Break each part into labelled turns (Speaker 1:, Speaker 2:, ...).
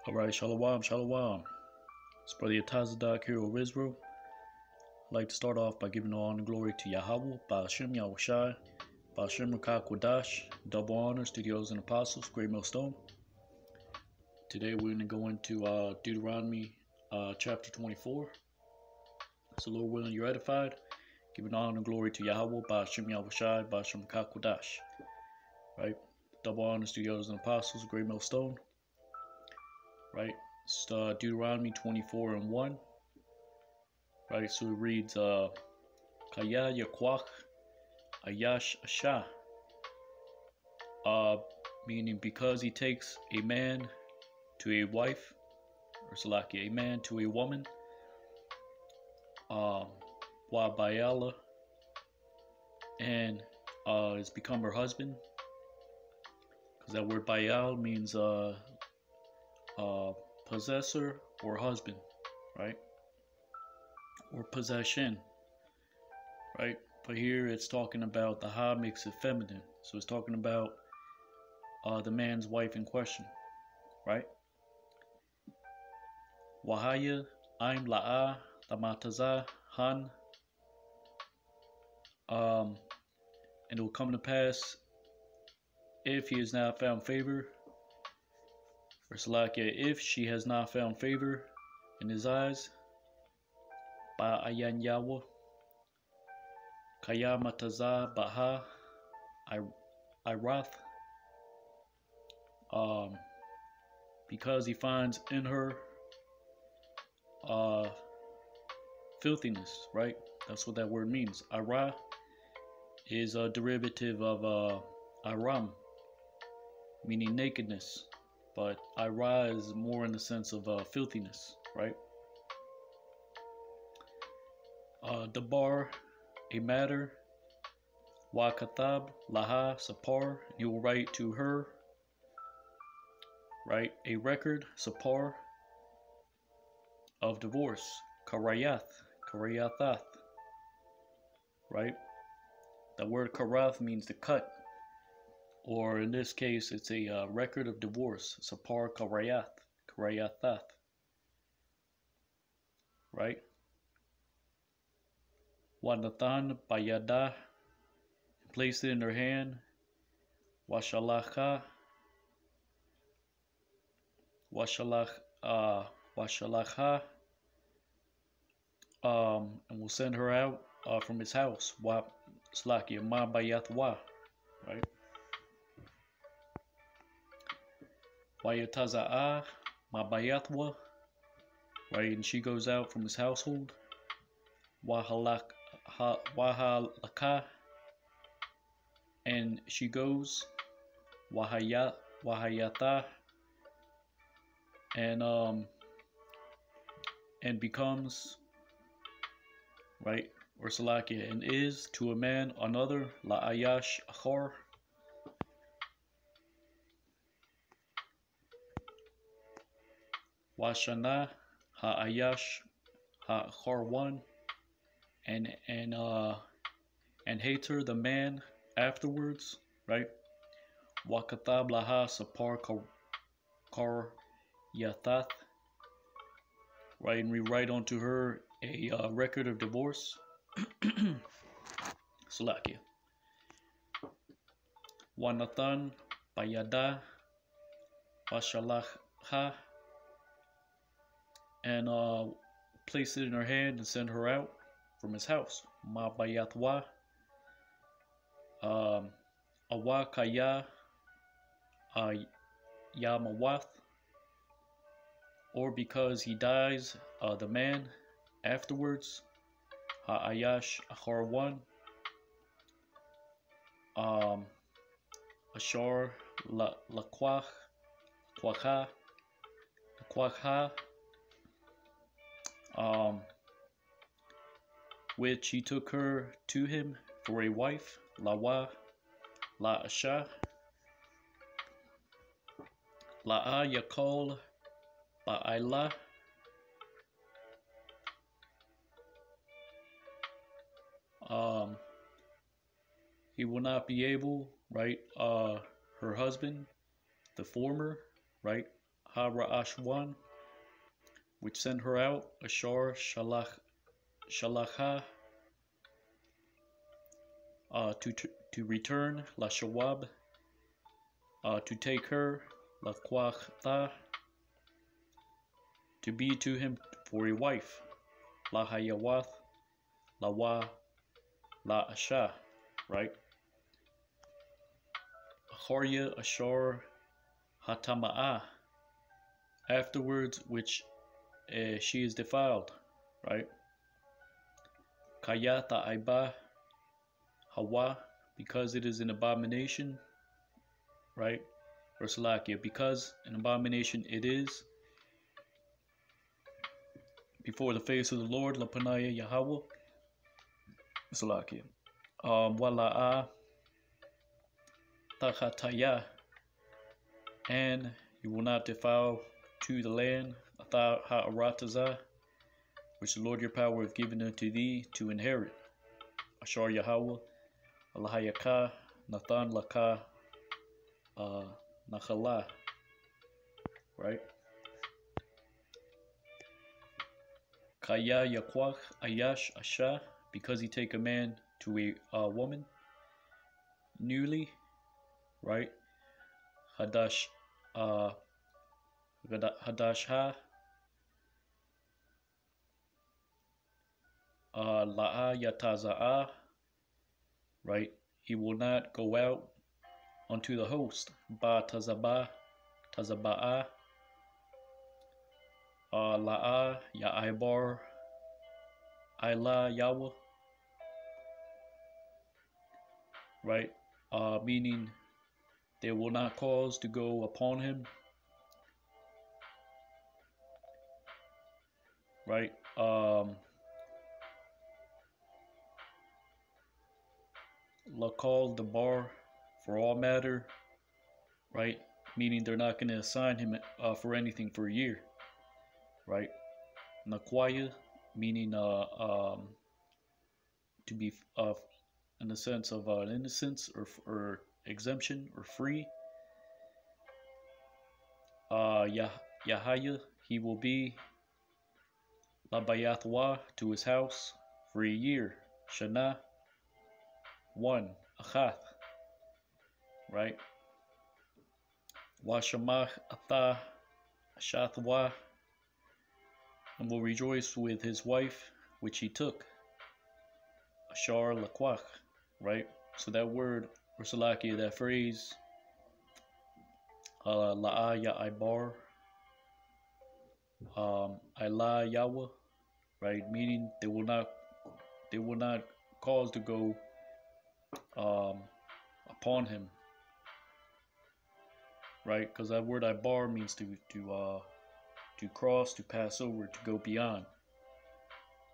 Speaker 1: Alright, Shalom, Shalom. It's Brother Yatazadak here of Israel. I'd like to start off by giving all honor and glory to Yahweh, Ba'ashem Yahushai, Ba'ashem Rakah Kodash, double honors to the elders and apostles, great millstone. Today we're going to go into Deuteronomy chapter 24. So Lord willing, you're edified. Giving honor and glory to Yahweh, Ba'ashem Yahushai, Ba'ashem Rakah Kodash. Right? Double honors to the elders and apostles, great millstone. Right, it's Deuteronomy 24 and 1. Right, so it reads, Kaya Yakwach Ayash Asha. Meaning because he takes a man to a wife, or Salaki, a man to a woman, Wa Bayala, and has become her husband. Because that word Bayal means possessor or husband, right? Or possession, right? But here it's talking about the ha makes it feminine, so it's talking about the man's wife in question, right? Wahaya aim la'a tamataza han, and it will come to pass if he has not found favor. Or Salakia, if she has not found favor in his eyes, Ba'ayan Yawa, Kaya Mataza Baha, Irath, because he finds in her filthiness, right? That's what that word means. Ira is a derivative of Aram, meaning nakedness. But ira is more in the sense of filthiness, right? Dabar, a matter. Wa katab, laha, sapar. He will write to her, right? A record, sapar, of divorce. Karayathath, right? The word karath means to cut. Or in this case, it's a record of divorce. Sapar Karayathath. Right? Wanathan Bayada, placed it in her hand. Washalakha, and will send her out from his house. Wa Slakia Ma Bayathwa, right? Wayataza'a Mabayatwa, right, and she goes out from his household. Wahalaka, and she goes. Wahayata, and becomes, right, or Salakia, and is to a man another, La Ayash Achar. Washana ha'ayash ha'charwan, and hates her, the man, afterwards, right? Wakatab laha sapar kar yathath, right, and we write unto her a record of divorce. Salakia. Wanathan bayada washalachha, and place it in her hand and send her out from his house. Ma Bayathwa, Awa Kaya Yamawath, or because he dies, the man, afterwards. Ha'ayash Acharwan, Ashar Lakwach, Kwakha, which he took her to him for a wife, Lawa, La Asha, La'a Yakol, Ba'ila, he will not be able, right, her husband, the former, right, Ashwan, which sent her out, Ashar Shalachah, to return, La Shawab, to take her, La Kwatha, to be to him for a wife, La Hayawath, La Wa, La Asha, right? Harya Ashar Hatama'ah, afterwards which she is defiled, right? Kayata Aiba Hawa, because it is an abomination, right? Or Salakia, because an abomination it is before the face of the Lord, Lapanaya Yahweh, Salakia. Wala'a Tachataya, and you will not defile to the land, Ha'arataza, which the Lord your power hath given unto thee to inherit. Ashar Yahweh, Alahayaka, Nathan Laka, Nachala, right? Kaya Yakwach Ayash Asha, because he take a man to a woman newly, right? Hadashha, La'a Yataza'a, right? He will not go out unto the host. Ba Tazaba'a, La'a Ya'aibar, Ila Yahweh, right? Meaning they will not cause to go upon him, right? Lakal the bar for all matter, right? Meaning they're not going to assign him for anything for a year, right? Nakwaya, meaning to be in the sense of innocence or exemption or free. Yahaya, he will be Labayathwa, to his house for a year. Shana, 1. Achath, right? Washamach Atha Ashathwa, and will rejoice with his wife which he took. Ashar Lakwach, right? So that word, or Salakia, that phrase, La'a Ya'aibar, Ila Yahweh, right? Meaning they will not cause to go upon him, right? Because that word Ibar means to cross, to pass over, to go beyond,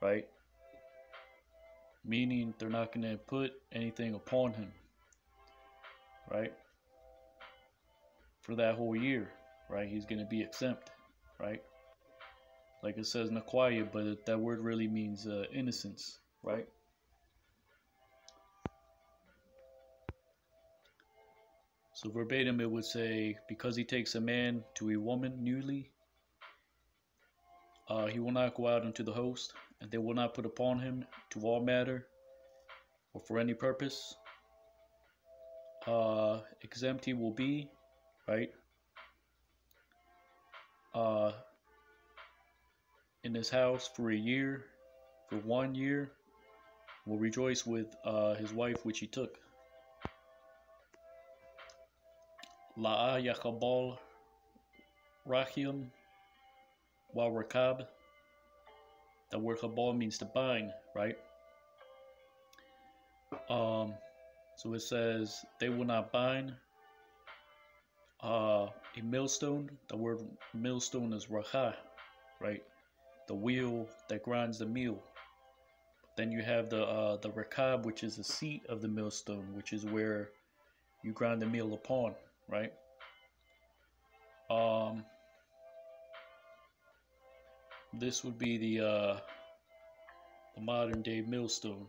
Speaker 1: right? Meaning they're not going to put anything upon him, right? For that whole year, right? He's going to be exempt, right? Like it says Nakwaya, but that word really means innocence, right? So verbatim it would say, because he takes a man to a woman newly, he will not go out unto the host, and they will not put upon him to all matter or for any purpose. Exempt he will be, right? In his house for a year, for 1 year, will rejoice with his wife which he took. La'a Yachabal Rachim Wa Rakab. The word Chabal means to bind, right? So it says they will not bind a millstone. The word millstone is Racha, right? The wheel that grinds the meal. Then you have the Rakab, which is the seat of the millstone, which is where you grind the meal upon, right? This would be the modern day millstone.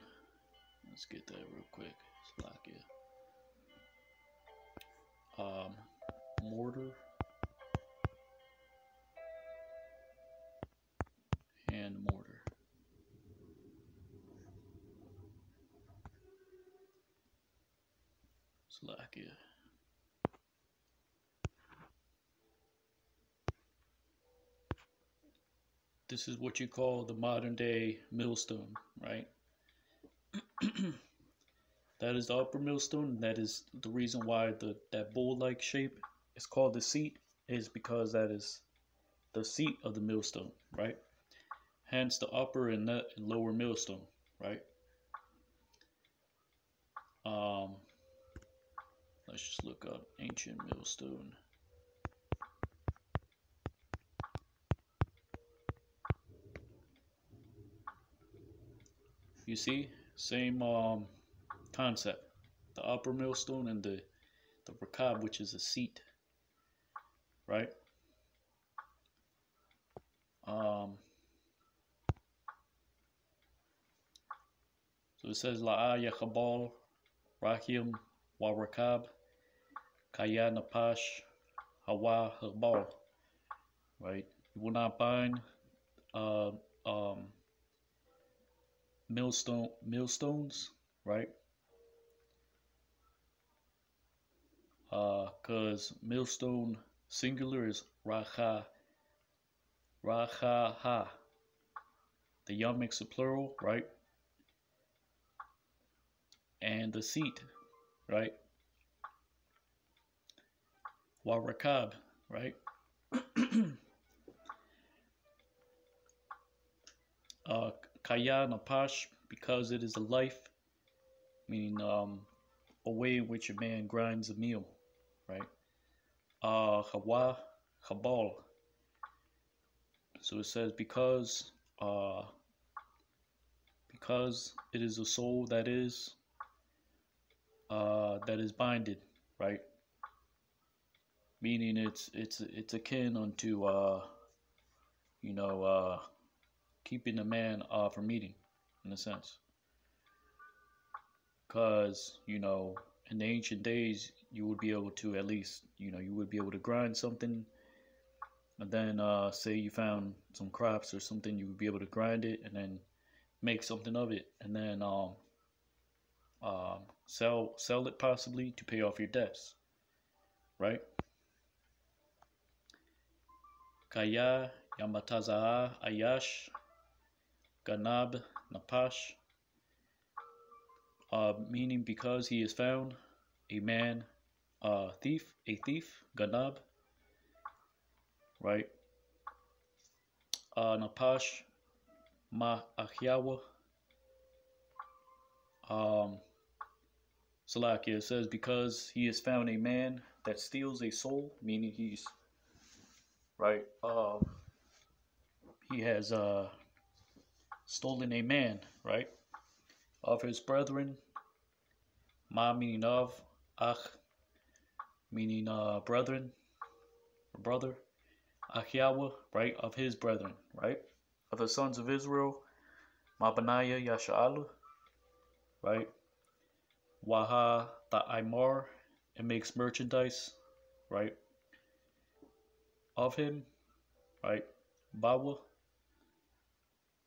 Speaker 1: Let's get that real quick. Slovakia. Mortar. Slovakia. This is what you call the modern day millstone, right? That is the upper millstone. That is the reason why that bowl-like shape is called the seat, is because that is the seat of the millstone, right? Hence the upper and lower millstone, right? Let's just look up ancient millstone. You see, same concept. The upper millstone and the rakab, which is a seat, right? So it says La'aya Chabal, Rahim, Wa Rakab, Kaya Napash, Hawa Habal, right? You will not bind uh, um, millstones, right? Because millstone singular is Racha, Racha-ha. The yam makes a plural, right? And the seat, right? Warakab, right? Kaya Napash, because it is a life, meaning a way in which a man grinds a meal, right? Hawa, Habal. So it says because it is a soul that is binded, right? Meaning it's akin unto keeping a man from eating, in a sense. Because in the ancient days you would be able to at least you would be able to grind something, and then say you found some crops or something, you would be able to grind it and then make something of it, and then sell it possibly to pay off your debts, right? Kaya Yamatazaha Ayash Ganab Napash, meaning because he is found a man, a thief, Ganab, right? Napash Ma Ahyawa. Salakia, it says because he has found a man that steals a soul, meaning he's right. He has stolen a man, right, of his brethren. Ma meaning of, Ach meaning brethren, or brother. Ahyawa, right, of his brethren, right, of the sons of Israel. Mabanaya Yasha'ala, right. Waha Ta'imar, it makes merchandise, right, of him, right. Bawa,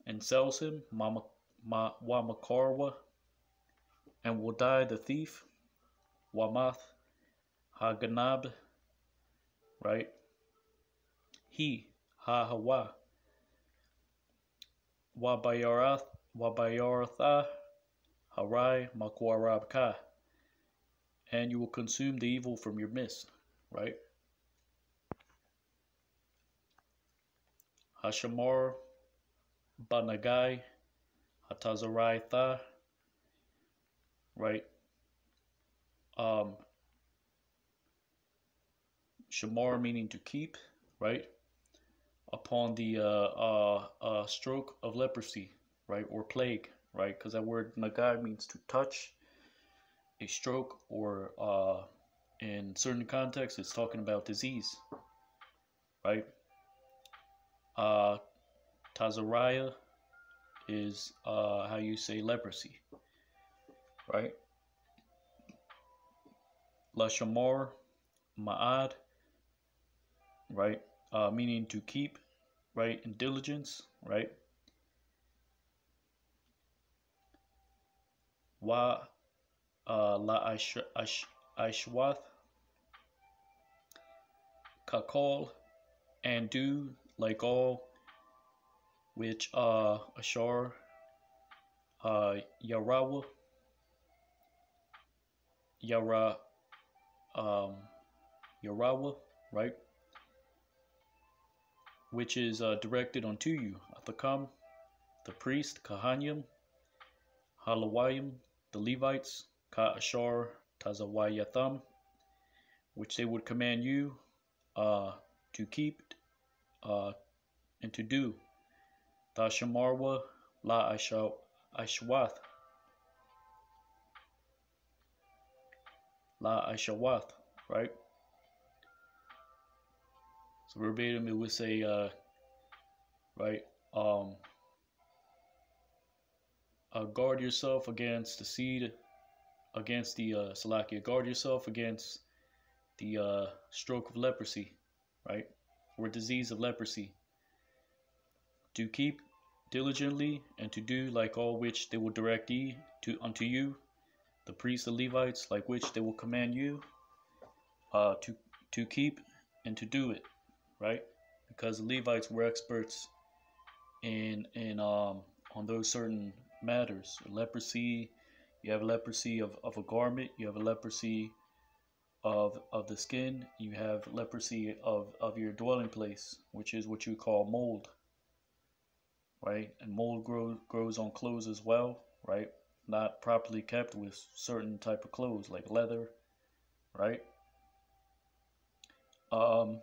Speaker 1: and sells him. Wamakarwa, and will die the thief. Wamath Haganab, right. He Hawa Wabayaratha Harai Makwarabka, and you will consume the evil from your midst, right? Hashamar Banagai Hatazarai Tha, right? Shamar meaning to keep, right? Upon the stroke of leprosy, right? Or plague, right? Because that word Nagai means to touch, a stroke, or in certain contexts it's talking about disease, right? Tazariah is how you say leprosy, right? Lashamar Ma'ad, right? Meaning to keep, right? In diligence, right? Wa La Ishwath, Kakal, and do like all which Ashar Yarawa Yara Yarawa, right? Which is directed unto you. Athakam, the priest, Kahanyam, Halawayim, the Levites, Ka Ashar Tazawayatham, which they would command you to keep and to do. Tashamarwa La Ishwath. La Ishawath, right? So verbatim it would say, right, guard yourself against the seed, against the Salakia, guard yourself against the stroke of leprosy, right, or disease of leprosy. To keep diligently and to do like all which they will direct ye unto you, the priests, the Levites, like which they will command you to keep and to do it, right? Because the Levites were experts in on those certain matters. Leprosy, you have leprosy of a garment, you have a leprosy of the skin, you have leprosy of your dwelling place, which is what you call mold, right? And mold grows on clothes as well, right? Not properly kept with certain type of clothes like leather, right? And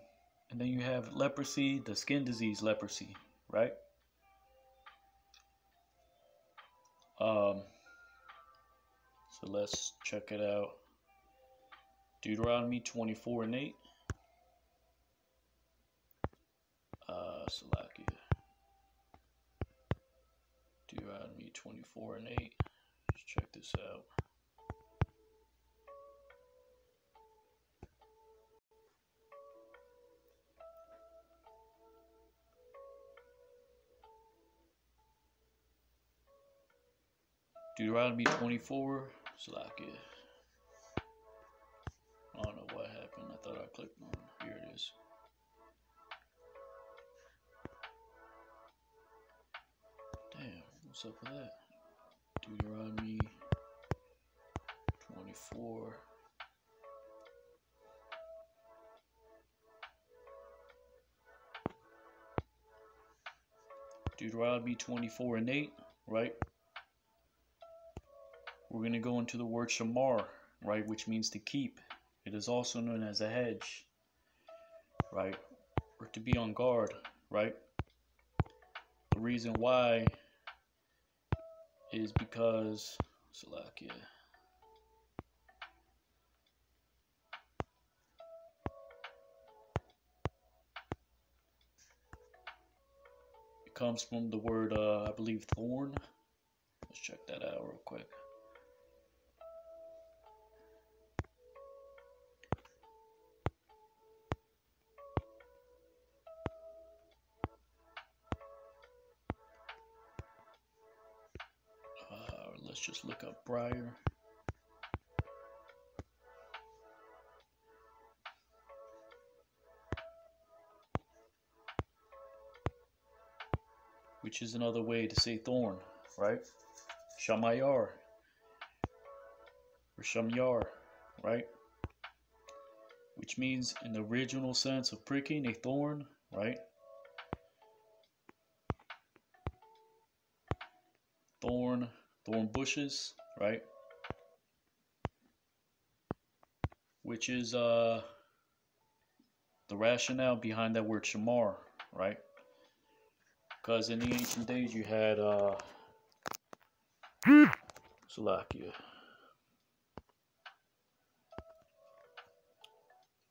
Speaker 1: then you have leprosy, the skin disease leprosy, right? So let's check it out. Deuteronomy 24:8. Salakia. Deuteronomy 24:8. Let's check this out. Deuteronomy 24, Salakia. I don't know what happened. I thought I clicked on it. Here it is. Damn, what's up with that? Deuteronomy 24. Deuteronomy 24:8, right? We're going to go into the word shamar, right, which means to keep. It is also known as a hedge, right, or to be on guard, right? The reason why is because, Salakia, it comes from the word, I believe, thorn. Let's check that out real quick. Let's just look up briar. Which is another way to say thorn, right? Shamayar. Or Shamyar, right? Which means in the original sense of pricking, a thorn, right? Thorn bushes, right? Which is the rationale behind that word shamar, right? Because in the ancient days you had Salakia.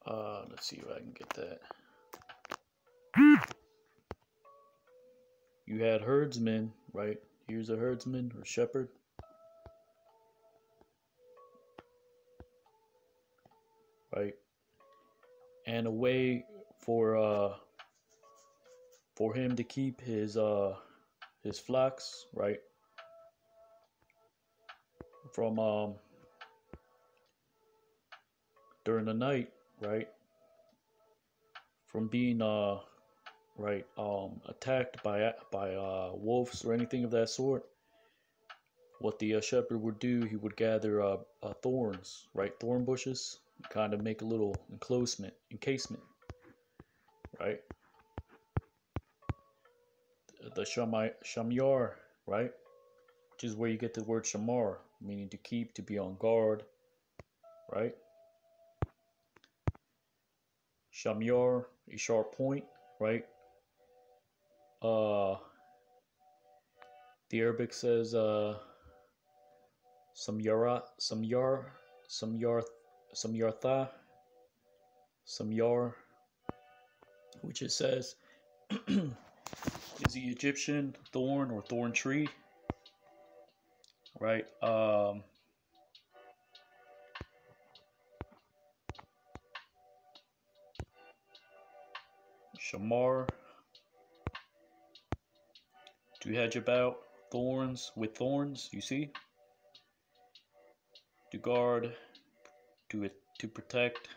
Speaker 1: Let's see if I can get that. You had herdsmen, right? Here's a herdsman or shepherd. Right? And a way for him to keep his flocks, right? From during the night, right, from being attacked by wolves or anything of that sort, what the shepherd would do, he would gather thorns, right, thorn bushes, kind of make a little encasement, right. The shamyar, right, which is where you get the word shamar, meaning to keep, to be on guard, right. Shamyar, a sharp point, right. Uh, the Arabic says samyartha, samyar, which it says is the Egyptian thorn or thorn tree, right? Shamar, to hedge about, thorns with thorns, you see? To guard, to protect,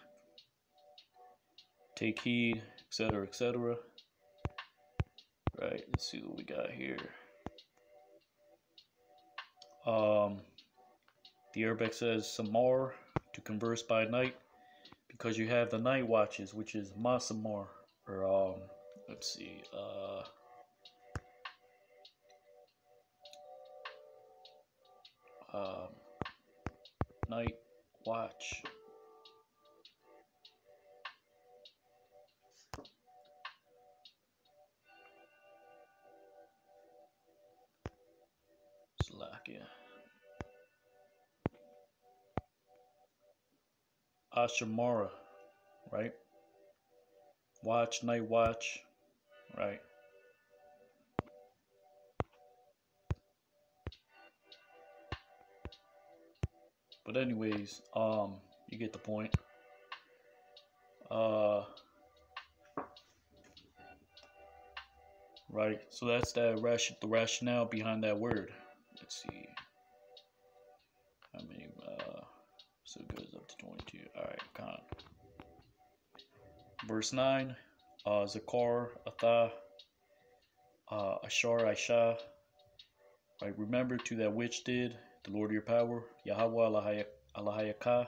Speaker 1: take heed, etc., etc. Right, let's see what we got here. The Arabic says samar, to converse by night, because you have the night watches, which is masamar, or let's see, night watch. Slovakia. Ashamara, right? Watch, night watch, right? But anyways, you get the point. Right. So that's the rationale behind that word. Let's see. How many? So it goes up to 22. All right, con. Verse 9. Zakar, Atha, Ashar, Aisha. Right. Remember to that which did the Lord of your power, Yahweh Alahayaka.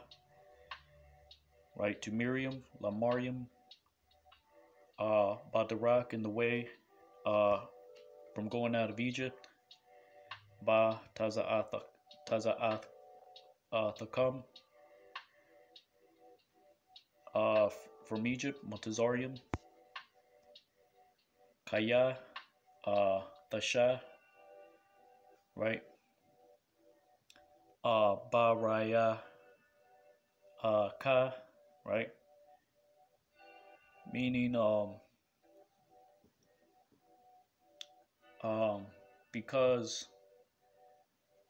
Speaker 1: Right. To Miriam, La Mariam, Badarak in the way, from going out of Egypt, Ba Taza'ath Thakam, from Egypt, Montezarium, Kaya, Tasha, right? Baraya, Ka, right? Meaning, because,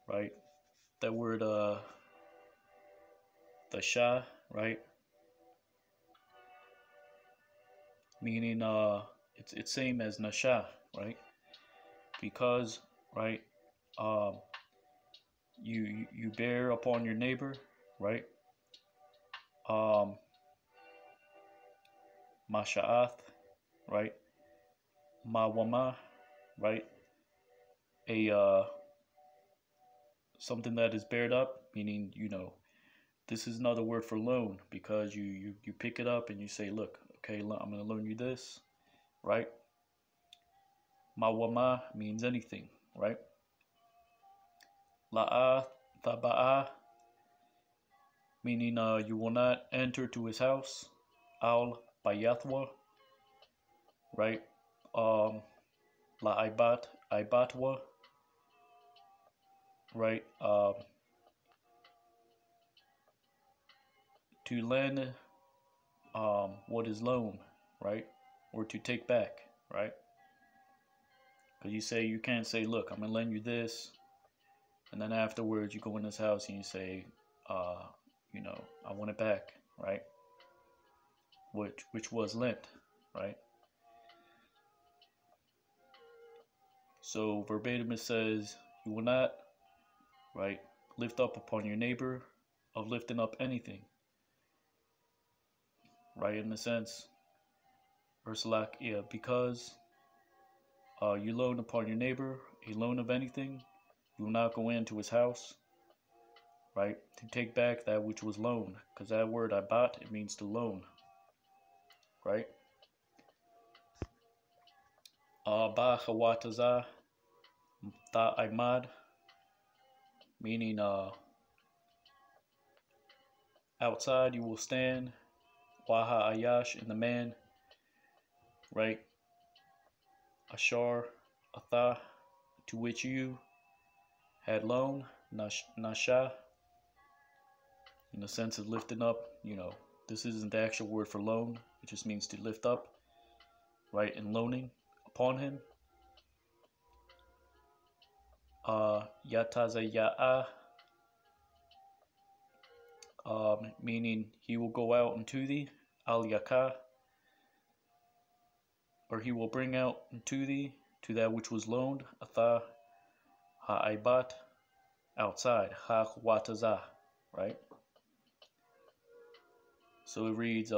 Speaker 1: right, that word, Tasha, right? Meaning, it's same as Nasha, right? Because, right, you bear upon your neighbor, right? Masha'ath, right? Mawama, right? A something that is bared up, meaning, this is another word for loan, because you pick it up and you say, look, okay, I'm going to loan you this, right? Mawama means anything, right? La'a, taba'a, meaning you will not enter to his house. Al bayathwa, right? La ibatwa, right? To lend what is loan, right? Or to take back, right? Because you can't say, look, I'm going to lend you this, and then afterwards you go in this house and you say, I want it back, right? Which was lent, right? So verbatim it says, you will not, right, lift up upon your neighbor of lifting up anything. right? In a sense, Ursulak, yeah, because you loan upon your neighbor a loan of anything, you will not go into his house, right, to take back that which was loaned, because that word abat, it means to loan, right? Ba hawataza ta imad, meaning outside you will stand, waha ayash, in the man, right, ashar atha, to which you had loan, nasha, in the sense of lifting up. This isn't the actual word for loan, it just means to lift up, right, and loaning upon him. Yatazaya'a, meaning he will go out unto thee, al yaka, or he will bring out unto thee, to that which was loaned, atha ha'aibat, outside, ha'wataza, right? So it reads,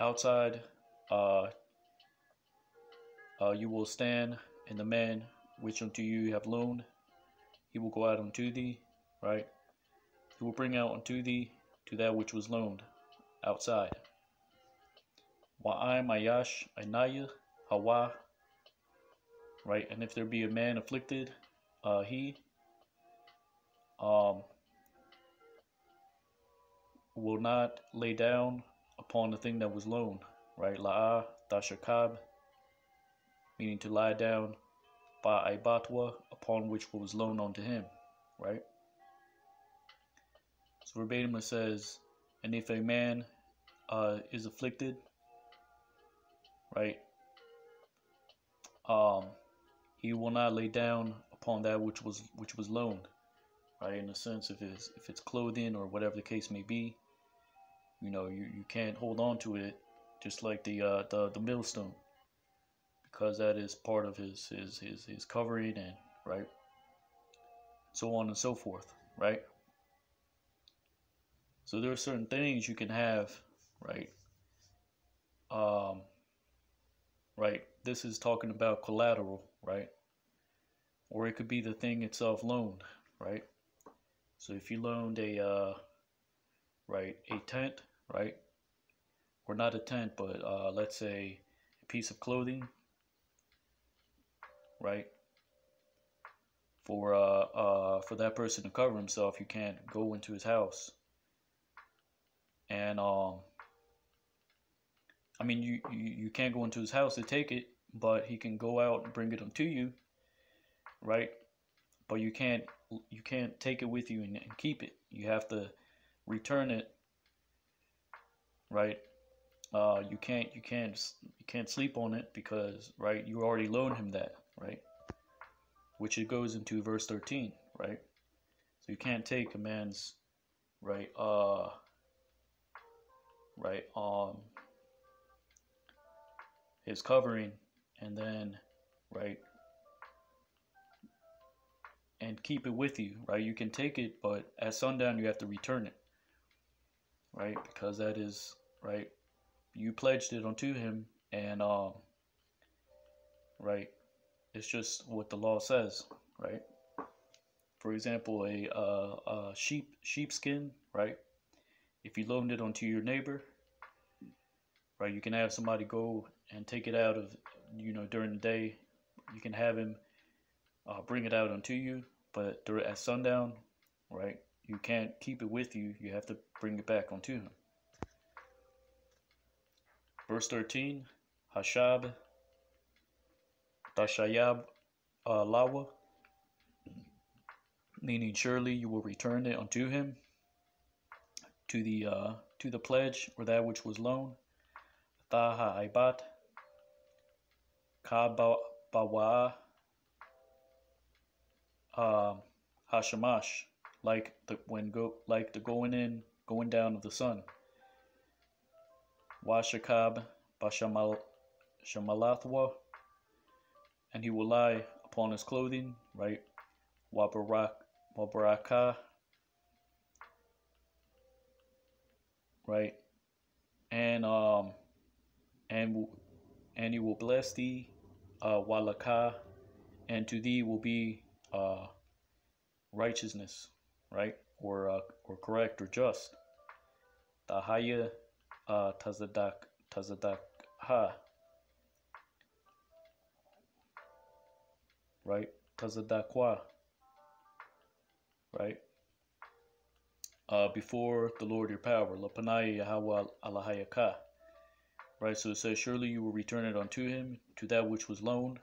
Speaker 1: outside, you will stand, and the man which unto you have loaned, he will go out unto thee, right? He will bring out unto thee, to that which was loaned, outside. Wa'ai mayash ainaya hawa, right? And if there be a man afflicted, he will not lay down upon the thing that was loaned, right? La'a tashakab, meaning to lie down, ba'aibatwa, upon which was loaned unto him, right? So verbatim it says, and if a man is afflicted, right, he will not lay down upon that which was loaned, right? In a sense, if it's clothing or whatever the case may be, you can't hold on to it, just like the millstone, because that is part of his covering, and right, so on and so forth, right? So there are certain things you can have, right? Right. This is talking about collateral, right? Or it could be the thing itself loaned, right? So if you loaned a tent, right? Or not a tent, but let's say a piece of clothing, right? For that person to cover himself, you can't go into his house. And I mean, you can't go into his house to take it, but he can go out and bring it unto you, right? But you can't take it with you and keep it. You have to return it, right? You can't sleep on it, because, right, you already loaned him that, right? Which it goes into verse 13, right? So you can't take a man's his covering, and then, right, and keep it with you, right? You can take it, but at sundown you have to return it, right? Because that is, right, you pledged it unto him, and right, it's just what the law says, right? For example, a sheepskin, right? If you loaned it onto your neighbor, right, you can have somebody go and take it out of, during the day. You can have him bring it out unto you, but at sundown, right, you can't keep it with you. You have to bring it back unto him. Verse 13, Hashab, Tashayab Lawa, meaning surely you will return it unto him, to the pledge, or that which was loaned. Taha Aibat, Kabawa, Hashamash, like the going down of the sun. Washakab Shamalatwa, and he will lie upon his clothing, right? Wabaraka, right? and and he will bless thee, walaka, and to thee will be righteousness, right, or correct or just. Tahaya tazadak ha, right, tazadakwa, right, before the Lord your power, lapanaya Yahweh alahayaka, right. So it says, surely you will return it unto him, to that which was loaned,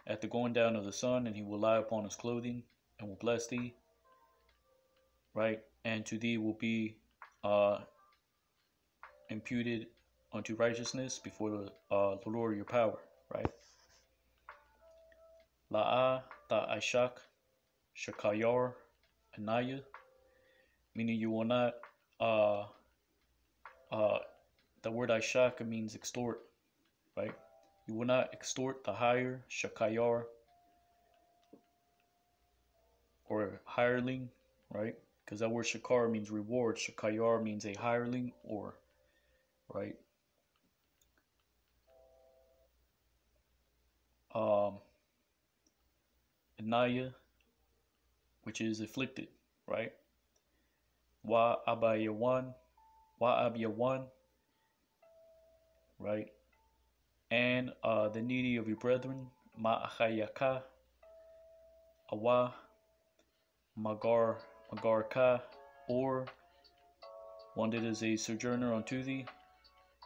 Speaker 1: at the going down of the sun, and he will lie upon his clothing, and will bless thee, right, and to thee will be imputed unto righteousness before the Lord your power, right. La'a ta'ashak shakayar anaya, meaning you will not the word ishak means extort, right. You will not extort the hire, shakayar, or hireling, right, because that word shakar means reward, shakayar means a hireling, or right. Anaya, which is afflicted, right. Wa abayawan, right, and the needy of your brethren, ma'achayaka, awa, magarka, or one that is a sojourner unto thee,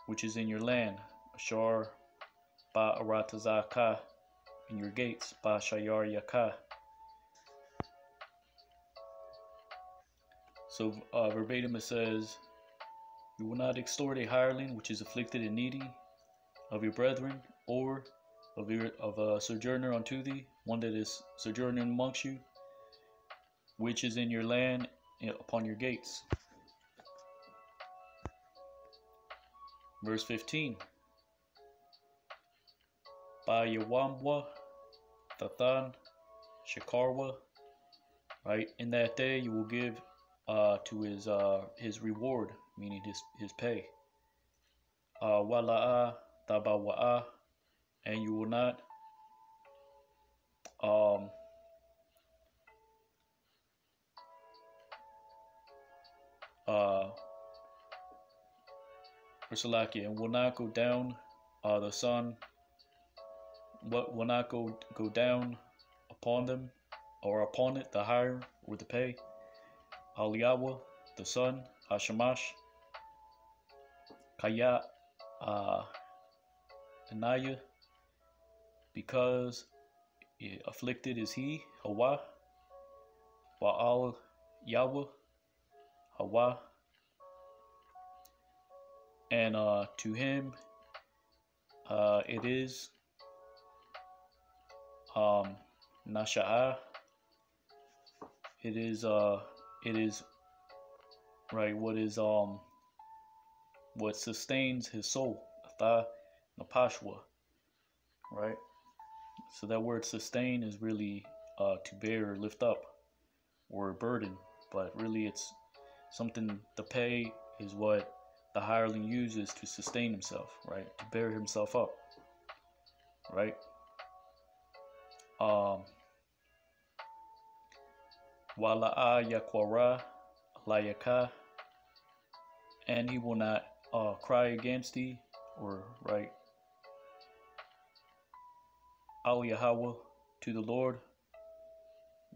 Speaker 1: which is in your land, ashar ba'aratazaka, in your gates, ba'shayar yaka. So verbatim it says, you will not extort a hireling which is afflicted and needy of your brethren, or of a sojourner unto thee, one that is sojourning amongst you, which is in your land, upon your gates. Verse 15. Bayawamwa Tathan Shakarwa, right? In that day you will give to his reward, meaning his pay. Wala'a tabawa'a, and you will not and will not go down the sun, what will not go down upon them, or upon it, the hire or the pay. Aliyawa, the sun, Hashamash, Kaya, Anaya, because afflicted is he, Hawa, Wa'al Yahweh, Hawa, and to him it is Nasha'a, it is right, what sustains his soul, Atha Napashwa, right. So that word sustain is really to bear or lift up, or a burden, but really it's something. The pay is what the hireling uses to sustain himself, right, to bear himself up, right. Wala'a yakwara layaka, and he will not cry against thee, or right, Al Yahweh, to the Lord,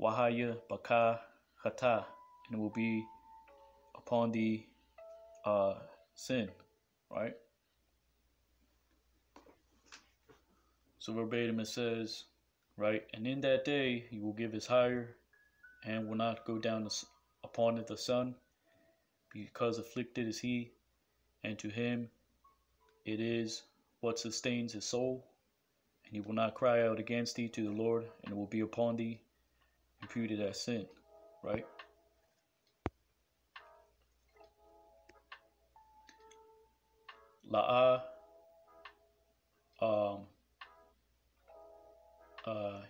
Speaker 1: Wahaya Baka Hata, and it will be upon thee sin, right. So verbatim it says, right, and in that day he will give his hire, and will not go down upon it the sun, because afflicted is he, and to him it is what sustains his soul, and he will not cry out against thee to the Lord, and it will be upon thee imputed as sin, right. La'a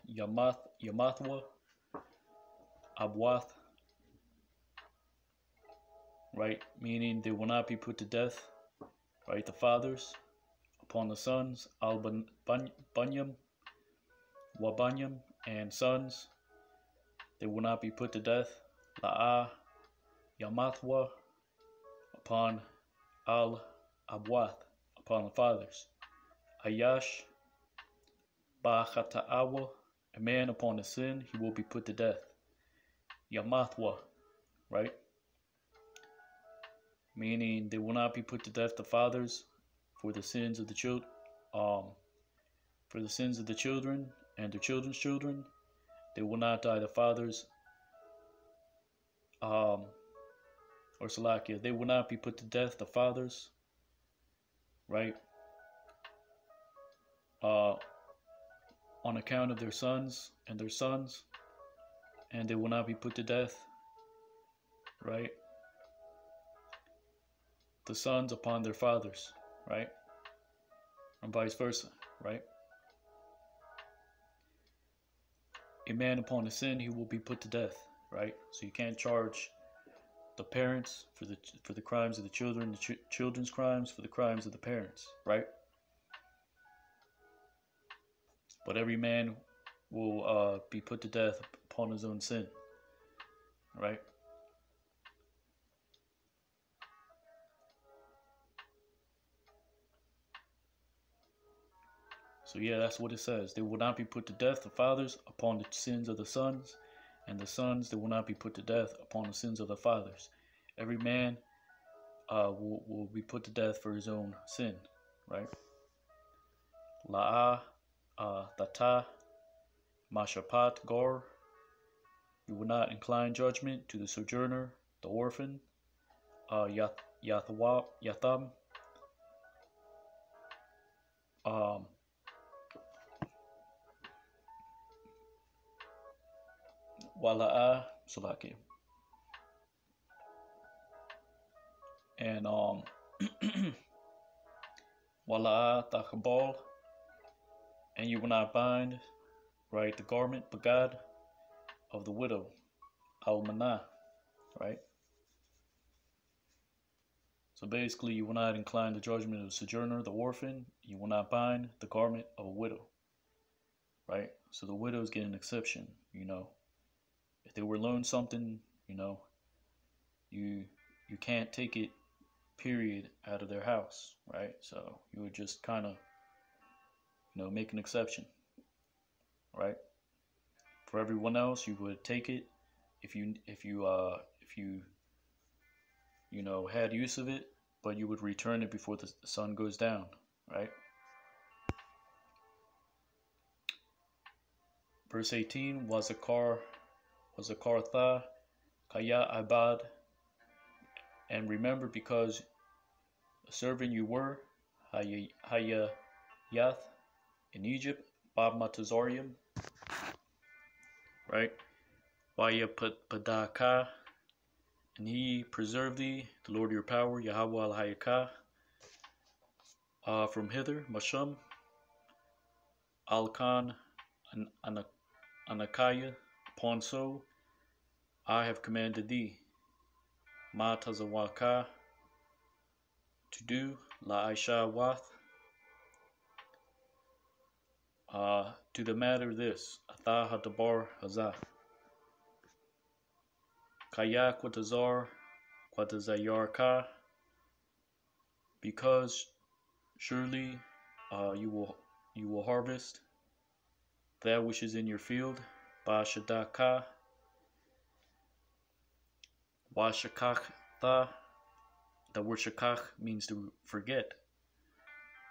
Speaker 1: Yamathwa Abwath, right? Meaning they will not be put to death, right? The fathers upon the sons, Al-Banyam, Wabanyam, and sons, they will not be put to death. La'a, Yamathwa, upon Al-Abwath, upon the fathers. Ayash, Ba'Chata'awa, a man upon a sin, he will be put to death. Yamathwa, right? Meaning they will not be put to death, the fathers, for the sins of the children, for the sins of the children and their children's children. They will not die, the fathers, or Salakia, they will not be put to death, the fathers, right? On account of their sons, and they will not be put to death, right? The sons upon their fathers, right? And vice versa, right? A man upon a sin, he will be put to death, right? So you can't charge the parents for the crimes of the children, the children's crimes for the crimes of the parents, right? But every man will be put to death upon his own sin, right? So yeah, that's what it says. They will not be put to death, the fathers, upon the sins of the sons, and the sons, they will not be put to death upon the sins of the fathers. Every man will be put to death for his own sin, right? La'a, Tata, Mashapat, Gor. You will not incline judgment to the sojourner, the orphan, Yatham, Wala'a, Salaki. And Wala'a, Takabal. And you will not bind, right, the garment, Bagad, of the widow, Al-Manah, right? So basically, you will not incline the judgment of the sojourner, the orphan. You will not bind the garment of a widow, right? So the widows get an exception, you know. If they were loaned something, you know, you can't take it, period, out of their house, right? So you would just kind of, you know, make an exception, right? For everyone else, you would take it if you you know, had use of it, but you would return it before the sun goes down, right? Verse 18, Wazakar Tha, Kaya Abad, and remember, because a servant you were, Haya Yath, in Egypt, Bab Matazarium, right? Vaya Padaka, and he preserved thee, the Lord of your power, Yahweh al Hayakah, from hither, Masham, Al Khan, Anakaya, upon so, I have commanded thee, Ma Tazawaka, to do, La Aisha Wath, to the matter this, Atha Hadabar Hazah, Kaya Quatazar, Quatazayar because surely you will harvest that which is in your field, Ba Shadaka, Washakach Tha. The word Shakach means to forget.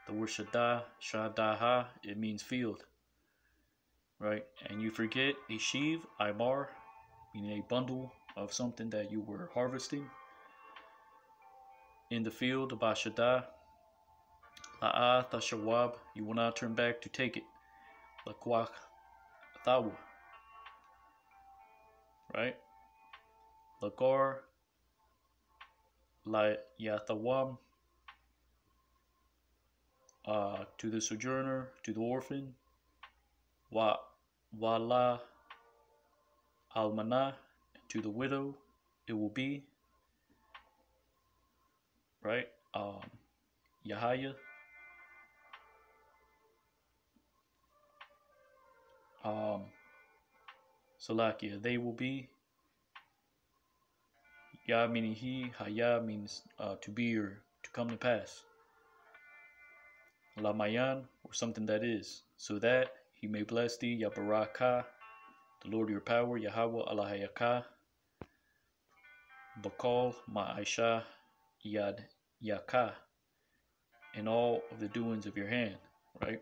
Speaker 1: The word Shadaha, it means field, right? And you forget a sheaf, Ibar, meaning a bundle of something that you were harvesting in the field, Bashada, La'a Tashawab, you will not turn back to take it, Lakwak Thawa, right? Lakar, La Yathawam, to the sojourner, to the orphan, Wala Almanah, to the widow, it will be, right? Yahaya, Salakia, they will be. Yah meaning he, Haya means to be or to come to pass. Lamayan, or something that is, so that he may bless thee, Yabaraka, the Lord of your power, Yahweh Alahayaka, Bakal Ma'aisha Yad Yaka, and all of the doings of your hand, right?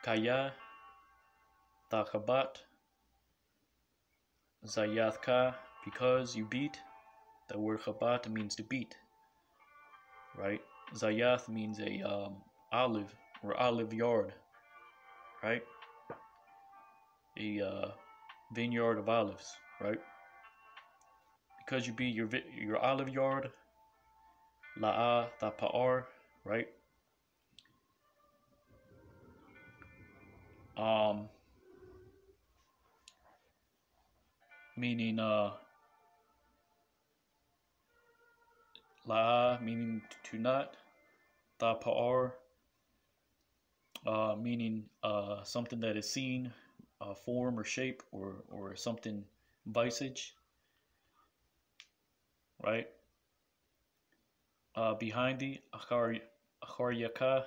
Speaker 1: Kaya, Takabat, Zayathka, because you beat. The word Chabat means to beat, right? Zayath means a olive or olive yard, right? A vineyard of olives, right? Because you beat your olive yard, La'a Thapa'ar, right? Meaning La'a meaning to not, Thapa'ar meaning something that is seen, form or shape or something visage, right? Behind the Achar Yaka,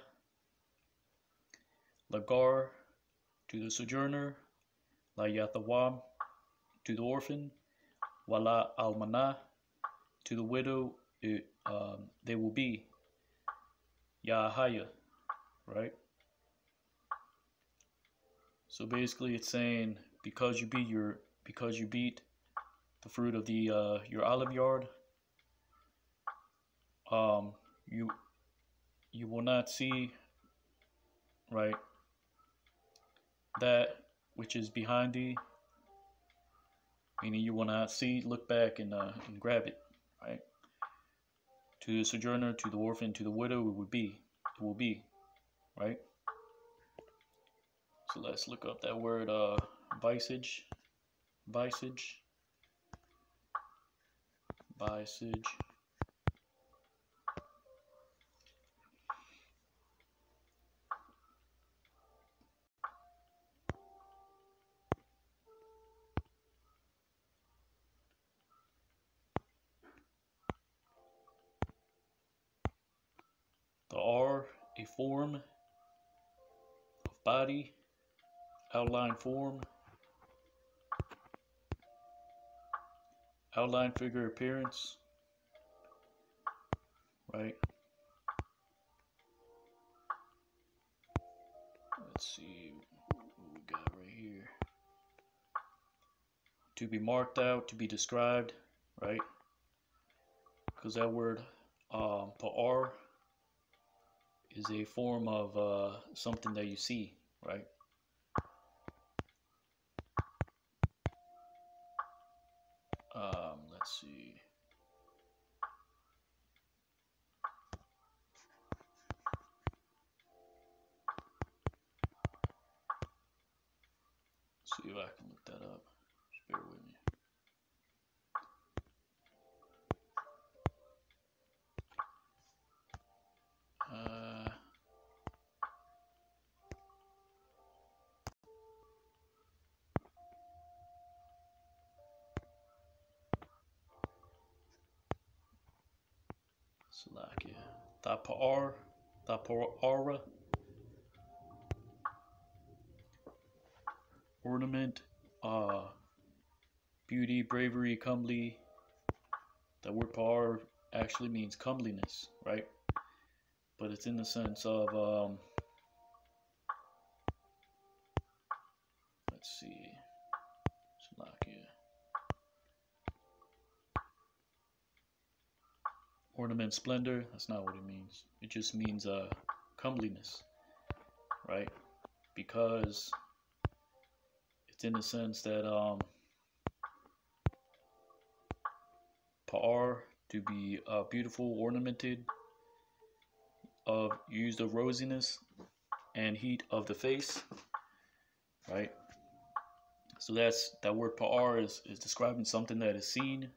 Speaker 1: Lagar, to the sojourner, La Yathawam, to the orphan, Wala Almanah, to the widow, they will be, Yahaya, right? So basically it's saying because you beat the fruit of the your olive yard, you will not see, right, that which is behind thee, meaning you will not see, look back and grab it, right? To the sojourner, to the orphan, to the widow, it will be, right? So let's look up that word visage, visage. The R, a form of body, outline form, outline figure appearance, right? Let's see what we got right here. To be marked out, to be described, right? Because that word pa'ar is a form of something that you see, right? Let's see. See if I can look that up. Just bear with me. Salakia. Thapa'ara, ornament, beauty, bravery, comely. That word pa'ar actually means comeliness, right? But it's in the sense of, let's see, Salakia. Ornament, splendor, that's not what it means. It just means comeliness, right? Because it's in the sense that pa'ar, to be beautiful, ornamented, used of rosiness and heat of the face, right? So that word pa'ar is describing something that is seen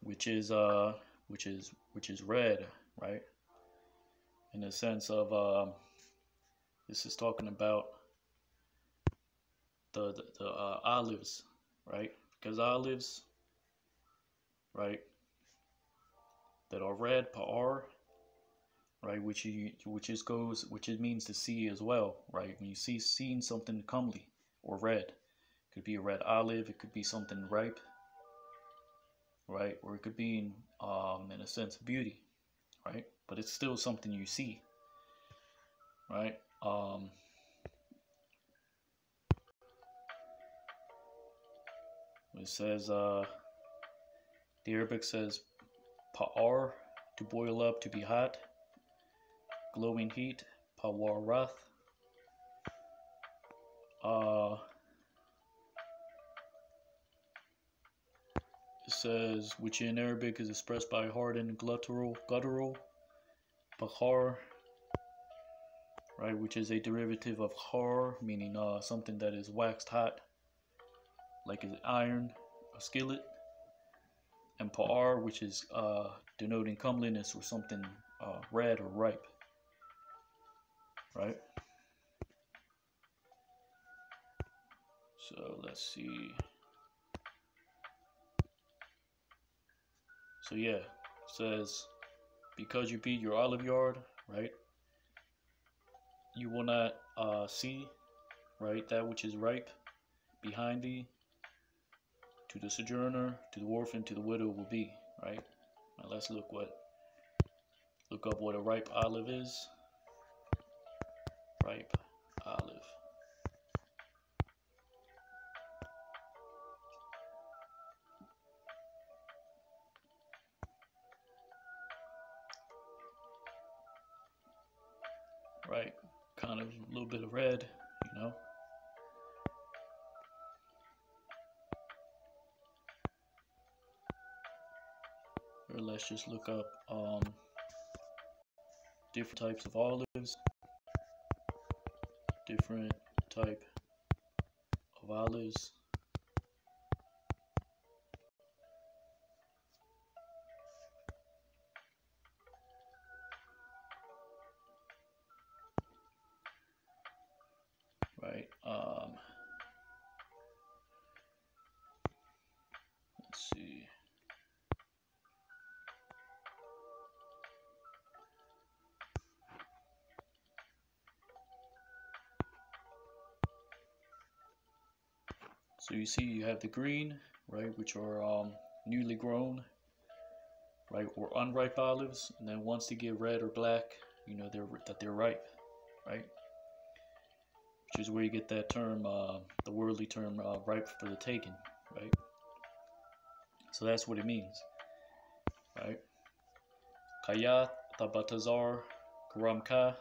Speaker 1: which is which is red, right? In the sense of this is talking about the olives, right? Because olives, right, that are red, pa'ar, right, which it means to see as well, right? When you seeing something comely or red, it could be a red olive, it could be something ripe, right, or it could be in a sense of beauty, right? But it's still something you see, right? It says the Arabic says pa'ar, to boil up, to be hot, glowing heat, pawarath. It says, which in Arabic is expressed by hardened guttural, bahar, right, which is a derivative of har, meaning something that is waxed hot, like an iron, a skillet, and pa'ar, which is denoting comeliness or something red or ripe, right? So let's see. So yeah, it says, because you beat your olive yard, right, you will not see, right, that which is ripe behind thee. To the sojourner, to the orphan, to the widow will be, right? Now let's look up what a ripe olive is. Ripe olive. Right, kind of a little bit of red, you know. Or let's just look up different types of olives. Different type of olives. Right. Let's see. So you see, you have the green, right, which are newly grown, right, or unripe olives, and then once they get red or black, you know they're ripe, right? Which is where you get that term, the worldly term, ripe for the taking, right? So that's what it means, right? Kayat tabatazar karamka,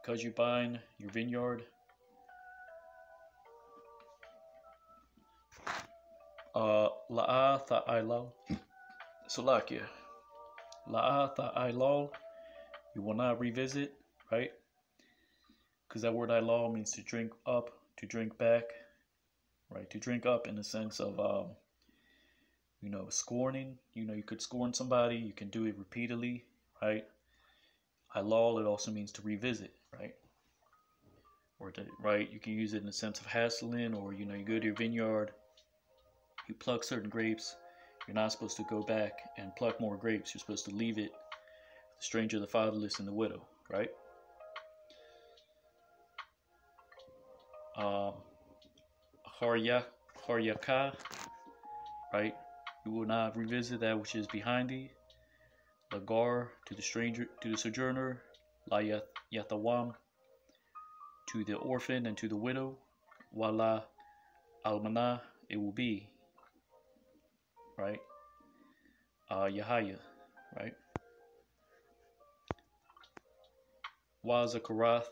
Speaker 1: because you bind your vineyard. La'a tha'ilal, Salakia. La'a tha'ilal, you will not revisit, right? Because that word ilal means to drink up, to drink back, right? To drink up in the sense of, you know, scorning. You know, you could scorn somebody, you can do it repeatedly, right? Ilal, it also means to revisit, right? Or to, right, you can use it in the sense of hassling, or, you know, you go to your vineyard, you pluck certain grapes, you're not supposed to go back and pluck more grapes. You're supposed to leave it, the stranger, the fatherless, and the widow, right? Haryaka, right? You will not revisit that which is behind thee. Lagar, to the stranger, to the sojourner. La yathawam, to the orphan and to the widow. Wala almana, it will be, right? Yahaya, right? Wa zakarath,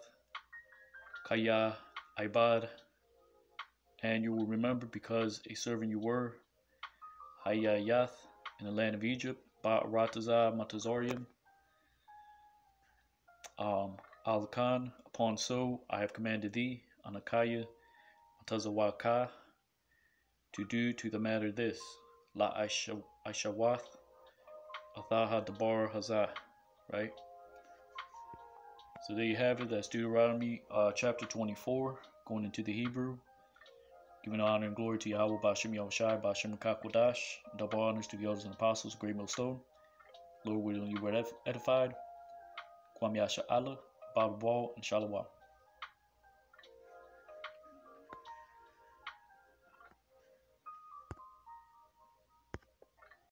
Speaker 1: kaya ibad, and you will remember because a servant you were, Hayayath, in the land of Egypt, Ba'rataza Matazarium, Al-Khan, upon so I have commanded thee, Anakaya, Matazawaka, to do to the matter this, La Aishawath, Athaha Dabar Hazah, right? So there you have it. That's Deuteronomy chapter 24, going into the Hebrew. Giving honor and glory to Yahweh, Ba'ashem Yahushai, Ba'ashem Kakwadash. Double honors to the elders and apostles, great millstone. Lord, willing you were edified. Kwam Yasha Allah, Ba'al and Shalom.